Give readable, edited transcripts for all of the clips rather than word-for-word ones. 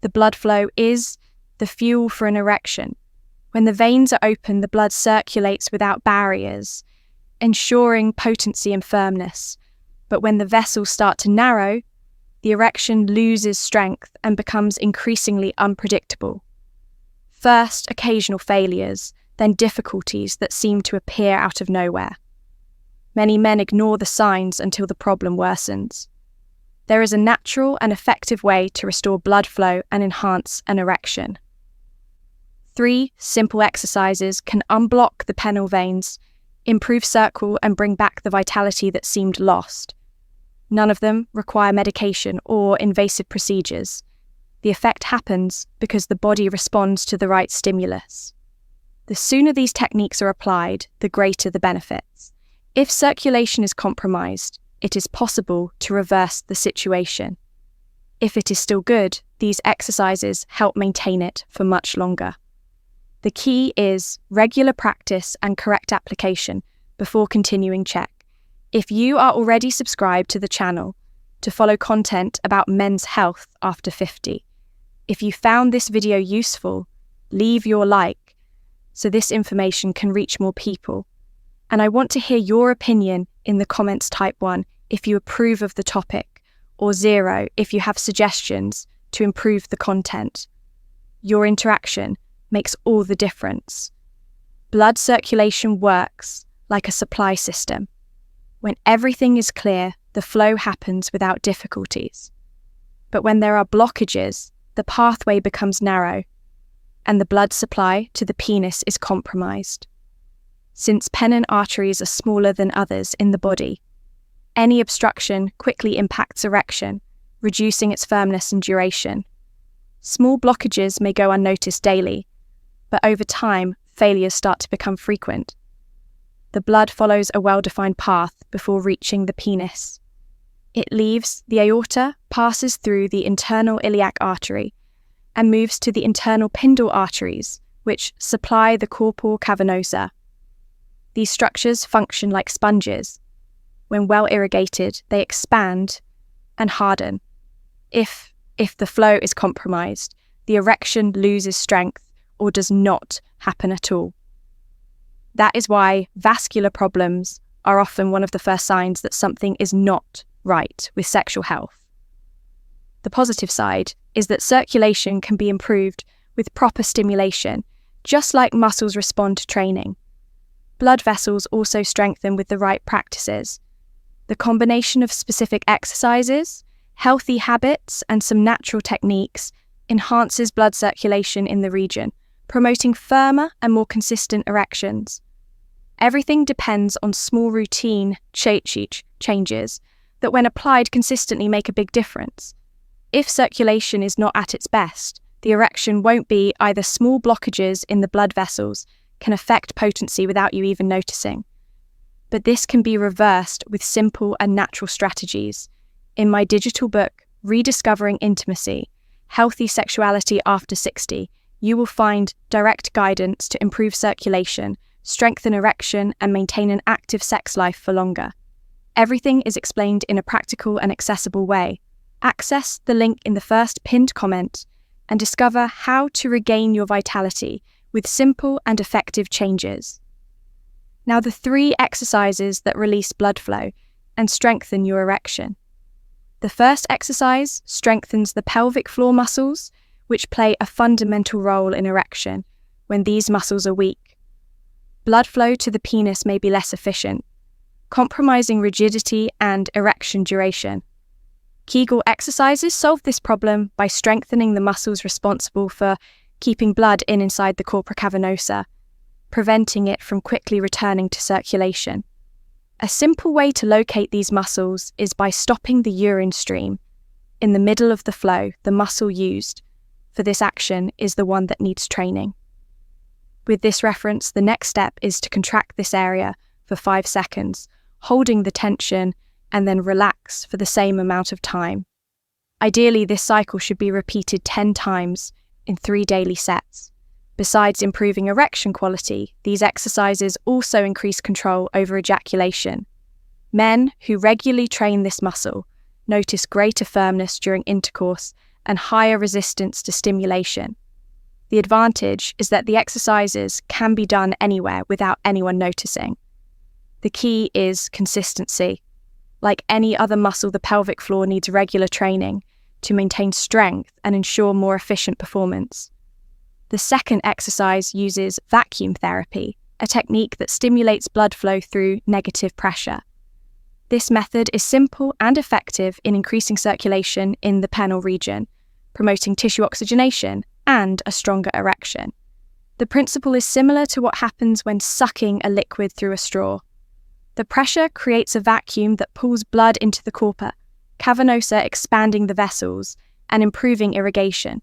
The blood flow is the fuel for an erection. When the veins are open, the blood circulates without barriers, ensuring potency and firmness. But when the vessels start to narrow, the erection loses strength and becomes increasingly unpredictable. First, occasional failures, then difficulties that seem to appear out of nowhere. Many men ignore the signs until the problem worsens. There is a natural and effective way to restore blood flow and enhance an erection. 3 simple exercises can unblock the penile veins, improve circle, and bring back the vitality that seemed lost. None of them require medication or invasive procedures. The effect happens because the body responds to the right stimulus. The sooner these techniques are applied, the greater the benefits. If circulation is compromised, it is possible to reverse the situation. If it is still good, these exercises help maintain it for much longer. The key is regular practice and correct application before continuing check. If you are already subscribed to the channel to follow content about men's health after 50, if you found this video useful, leave your like so this information can reach more people. And I want to hear your opinion in the comments. Type 1 if you approve of the topic, or 0 if you have suggestions to improve the content. Your interaction makes all the difference. Blood circulation works like a supply system. When everything is clear, the flow happens without difficulties. But when there are blockages, the pathway becomes narrow, and the blood supply to the penis is compromised. Since penile arteries are smaller than others in the body, any obstruction quickly impacts erection, reducing its firmness and duration. Small blockages may go unnoticed daily, but over time, failures start to become frequent. The blood follows a well-defined path before reaching the penis. It leaves the aorta, passes through the internal iliac artery, and moves to the internal pindal arteries, which supply the corpora cavernosa. These structures function like sponges. When well irrigated, they expand and harden. If the flow is compromised, the erection loses strength or does not happen at all. That is why vascular problems are often one of the first signs that something is not right with sexual health. The positive side is that circulation can be improved with proper stimulation, just like muscles respond to training. Blood vessels also strengthen with the right practices. The combination of specific exercises, healthy habits, and some natural techniques enhances blood circulation in the region, promoting firmer and more consistent erections. Everything depends on small routine changes that, when applied consistently, make a big difference. If circulation is not at its best, the erection won't be. Either small blockages in the blood vessels can affect potency without you even noticing. But this can be reversed with simple and natural strategies. In my digital book, Rediscovering Intimacy, Healthy Sexuality After 60, you will find direct guidance to improve circulation, strengthen erection, and maintain an active sex life for longer. Everything is explained in a practical and accessible way. Access the link in the first pinned comment and discover how to regain your vitality with simple and effective changes. Now, the 3 exercises that release blood flow and strengthen your erection. The first exercise strengthens the pelvic floor muscles, which play a fundamental role in erection when these muscles are weak. Blood flow to the penis may be less efficient, compromising rigidity and erection duration. Kegel exercises solve this problem by strengthening the muscles responsible for keeping blood inside the corpora cavernosa, preventing it from quickly returning to circulation. A simple way to locate these muscles is by stopping the urine stream. In the middle of the flow, the muscle used for this action is the one that needs training. With this reference, the next step is to contract this area for 5 seconds, holding the tension, and then relax for the same amount of time. Ideally, this cycle should be repeated 10 times in 3 daily sets. Besides improving erection quality, these exercises also increase control over ejaculation. Men who regularly train this muscle notice greater firmness during intercourse and higher resistance to stimulation. The advantage is that the exercises can be done anywhere without anyone noticing. The key is consistency. Like any other muscle, the pelvic floor needs regular training to maintain strength and ensure more efficient performance. The second exercise uses vacuum therapy, a technique that stimulates blood flow through negative pressure. This method is simple and effective in increasing circulation in the penile region, promoting tissue oxygenation and a stronger erection. The principle is similar to what happens when sucking a liquid through a straw. The pressure creates a vacuum that pulls blood into the corpora cavernosa, expanding the vessels and improving irrigation.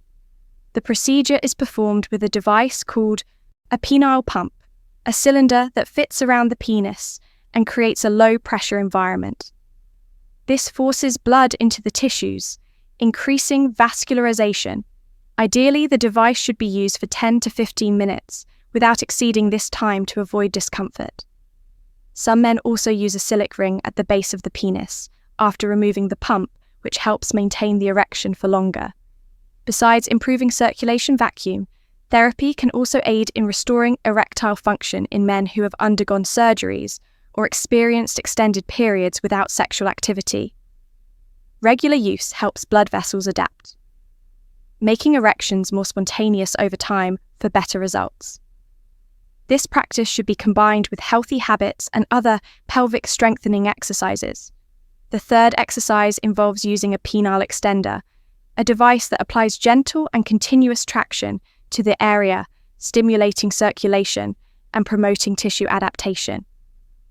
The procedure is performed with a device called a penile pump, a cylinder that fits around the penis and creates a low-pressure environment. This forces blood into the tissues, increasing vascularization. Ideally, the device should be used for 10 to 15 minutes without exceeding this time to avoid discomfort. Some men also use a silic ring at the base of the penis after removing the pump, which helps maintain the erection for longer. Besides improving circulation vacuum, therapy can also aid in restoring erectile function in men who have undergone surgeries or experienced extended periods without sexual activity. Regular use helps blood vessels adapt, making erections more spontaneous over time for better results. This practice should be combined with healthy habits and other pelvic strengthening exercises. The third exercise involves using a penile extender, a device that applies gentle and continuous traction to the area, stimulating circulation and promoting tissue adaptation.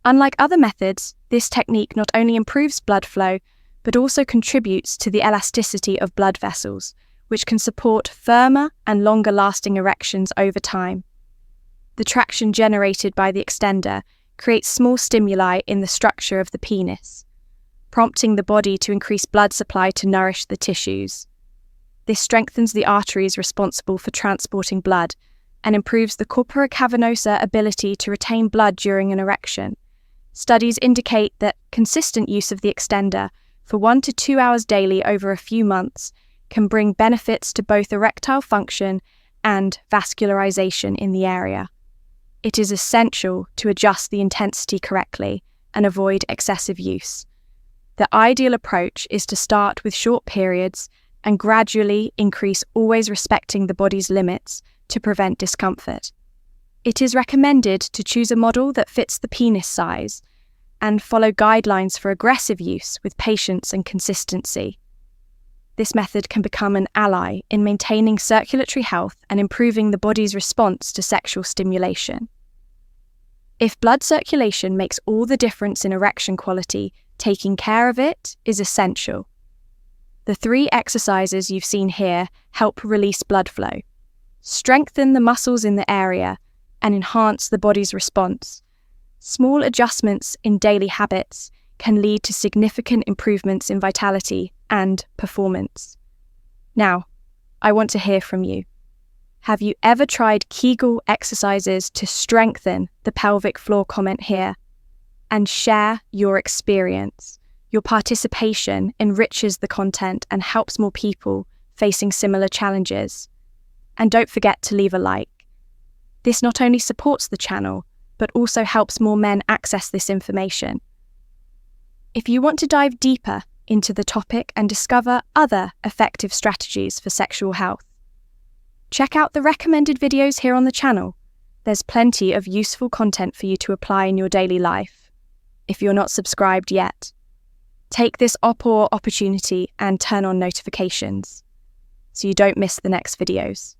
Unlike other methods, this technique not only improves blood flow, but also contributes to the elasticity of blood vessels, which can support firmer and longer-lasting erections over time. The traction generated by the extender creates small stimuli in the structure of the penis, prompting the body to increase blood supply to nourish the tissues. This strengthens the arteries responsible for transporting blood and improves the corpora cavernosa ability to retain blood during an erection. Studies indicate that consistent use of the extender for 1 to 2 hours daily over a few months can bring benefits to both erectile function and vascularization in the area. It is essential to adjust the intensity correctly and avoid excessive use. The ideal approach is to start with short periods and gradually increase, always respecting the body's limits to prevent discomfort. It is recommended to choose a model that fits the penis size and follow guidelines for aggressive use with patience and consistency. This method can become an ally in maintaining circulatory health and improving the body's response to sexual stimulation. If blood circulation makes all the difference in erection quality, taking care of it is essential. The 3 exercises you've seen here help release blood flow, strengthen the muscles in the area, and enhance the body's response. Small adjustments in daily habits can lead to significant improvements in vitality and performance. Now, I want to hear from you. Have you ever tried Kegel exercises to strengthen the pelvic floor? Comment here and share your experience. Your participation enriches the content and helps more people facing similar challenges. And don't forget to leave a like. This not only supports the channel, but also helps more men access this information. If you want to dive deeper into the topic and discover other effective strategies for sexual health, check out the recommended videos here on the channel. There's plenty of useful content for you to apply in your daily life. If you're not subscribed yet, take this opportunity and turn on notifications so you don't miss the next videos.